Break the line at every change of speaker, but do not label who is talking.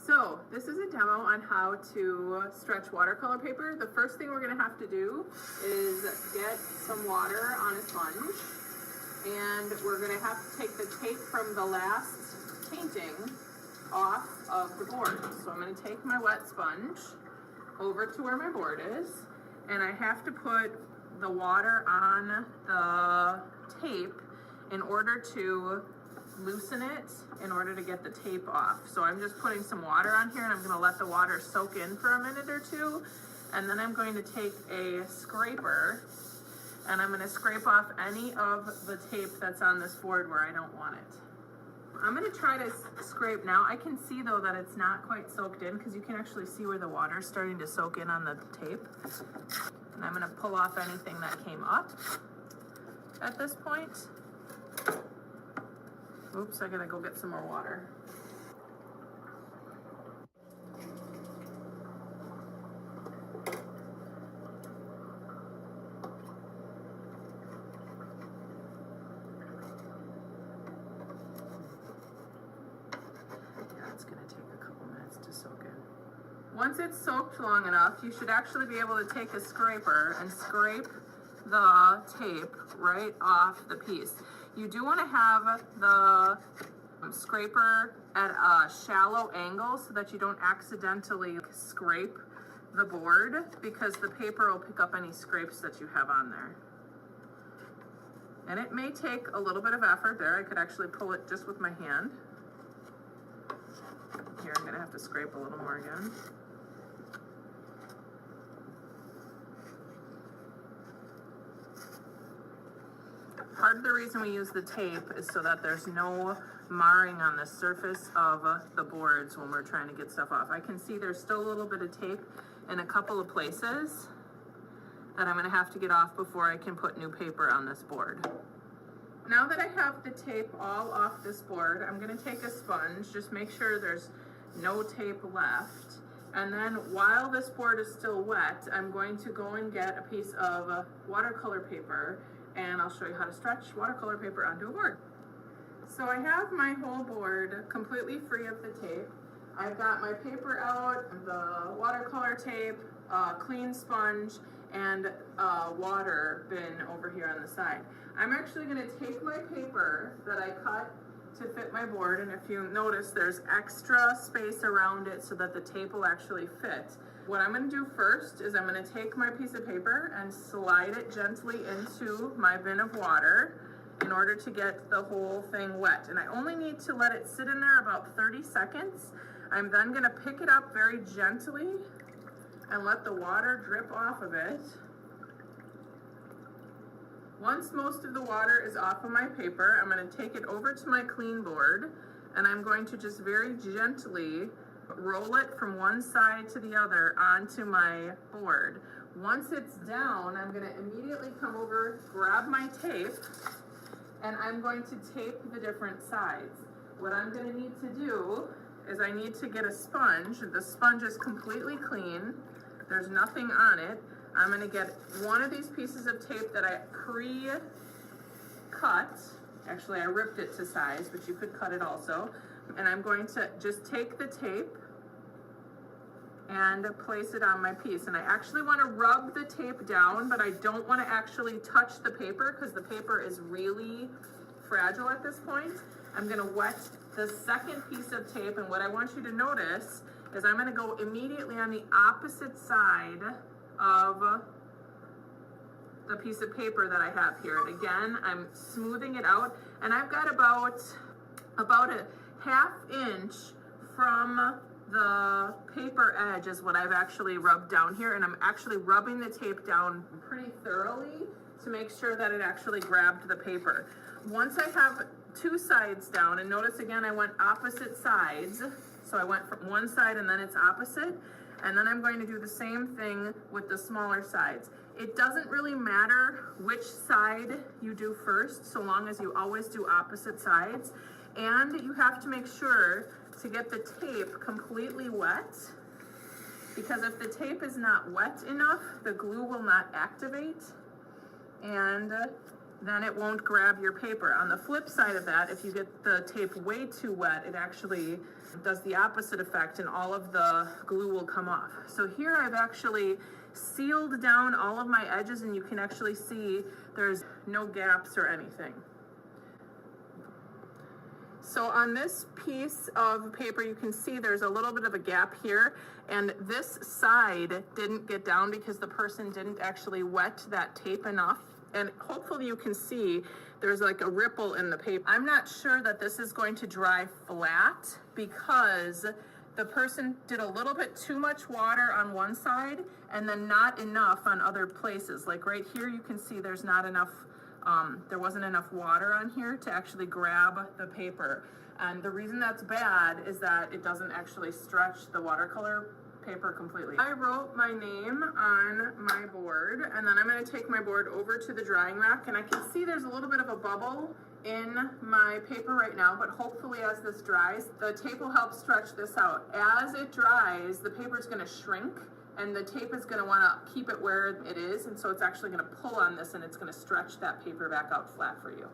So this is a demo on how to stretch watercolor paper. The first thing we're gonna have to do is get some water on a sponge, and we're gonna have to take the tape from the last painting off of the board. So I'm gonna take my wet sponge over to where my board is, and I have to put the water on the tape in order to loosen it, in order to get the tape off. So I'm just putting some water on here, and I'm gonna let the water soak in for a minute or two, and then I'm going to take a scraper and I'm gonna scrape off any of the tape that's on this board where I don't want it. I'm gonna try to scrape now. I can see though that it's not quite soaked in, because you can actually see where the water's starting to soak in on the tape. And I'm gonna pull off anything that came up at this point. Oops, I gotta go get some more water. Yeah, it's gonna take a couple minutes to soak in. Once it's soaked long enough, you should actually be able to take a scraper and scrape the tape right off the piece. You do want to have the scraper at a shallow angle so that you don't accidentally scrape the board, because the paper will pick up any scrapes that you have on there. And it may take a little bit of effort there. I could actually pull it just with my hand. Here, I'm going to have to scrape a little more again. Part of the reason we use the tape is so that there's no marring on the surface of the boards when we're trying to get stuff off. I can see there's still a little bit of tape in a couple of places that I'm gonna have to get off before I can put new paper on this board. Now that I have the tape all off this board, I'm gonna take a sponge, just make sure there's no tape left. And then while this board is still wet, I'm going to go and get a piece of watercolor paper, and I'll show you how to stretch watercolor paper onto a board. So I have my whole board completely free of the tape. I've got my paper out, the watercolor tape, clean sponge, and a water bin over here on the side. I'm actually gonna take my paper that I cut to fit my board, and if you notice, there's extra space around it so that the tape will actually fit. What I'm gonna do first is I'm gonna take my piece of paper and slide it gently into my bin of water in order to get the whole thing wet. And I only need to let it sit in there about 30 seconds. I'm then gonna pick it up very gently and let the water drip off of it. Once most of the water is off of my paper, I'm gonna take it over to my clean board, and I'm going to just very gently roll it from one side to the other onto my board. Once it's down, I'm gonna immediately come over, grab my tape, and I'm going to tape the different sides. What I'm gonna need to do is I need to get a sponge. The sponge is completely clean. There's nothing on it. I'm gonna get one of these pieces of tape that I pre-cut. Actually, I ripped it to size, but you could cut it also. And I'm going to just take the tape and place it on my piece. And I actually want to rub the tape down, but I don't want to actually touch the paper because the paper is really fragile at this point. I'm going to wet the second piece of tape, and what I want you to notice is I'm going to go immediately on the opposite side of the piece of paper that I have here. And again, I'm smoothing it out, and I've got about a ½ inch from the paper edge is what I've actually rubbed down here, and I'm actually rubbing the tape down pretty thoroughly to make sure that it actually grabbed the paper. Once I have two sides down, and notice again I went opposite sides, so I went from one side and then it's opposite, and then I'm going to do the same thing with the smaller sides. It doesn't really matter which side you do first, so long as you always do opposite sides. And you have to make sure to get the tape completely wet, because if the tape is not wet enough, the glue will not activate. And then it won't grab your paper. On the flip side of that, if you get the tape way too wet, it actually does the opposite effect and all of the glue will come off. So here I've actually sealed down all of my edges, and you can actually see there's no gaps or anything. So on this piece of paper, you can see there's a little bit of a gap here, and this side didn't get down because the person didn't actually wet that tape enough. And hopefully you can see there's like a ripple in the paper. I'm not sure that this is going to dry flat because the person did a little bit too much water on one side and then not enough on other places. Like right here, you can see there's not enough, there wasn't enough water on here to actually grab the paper. And the reason that's bad is that it doesn't actually stretch the watercolor paper completely. I wrote my name on my board, and then I'm going to take my board over to the drying rack, and I can see there's a little bit of a bubble in my paper right now, but hopefully as this dries, the tape will help stretch this out. As it dries, the paper is going to shrink, and the tape is going to want to keep it where it is, and so it's actually going to pull on this, and it's going to stretch that paper back out flat for you.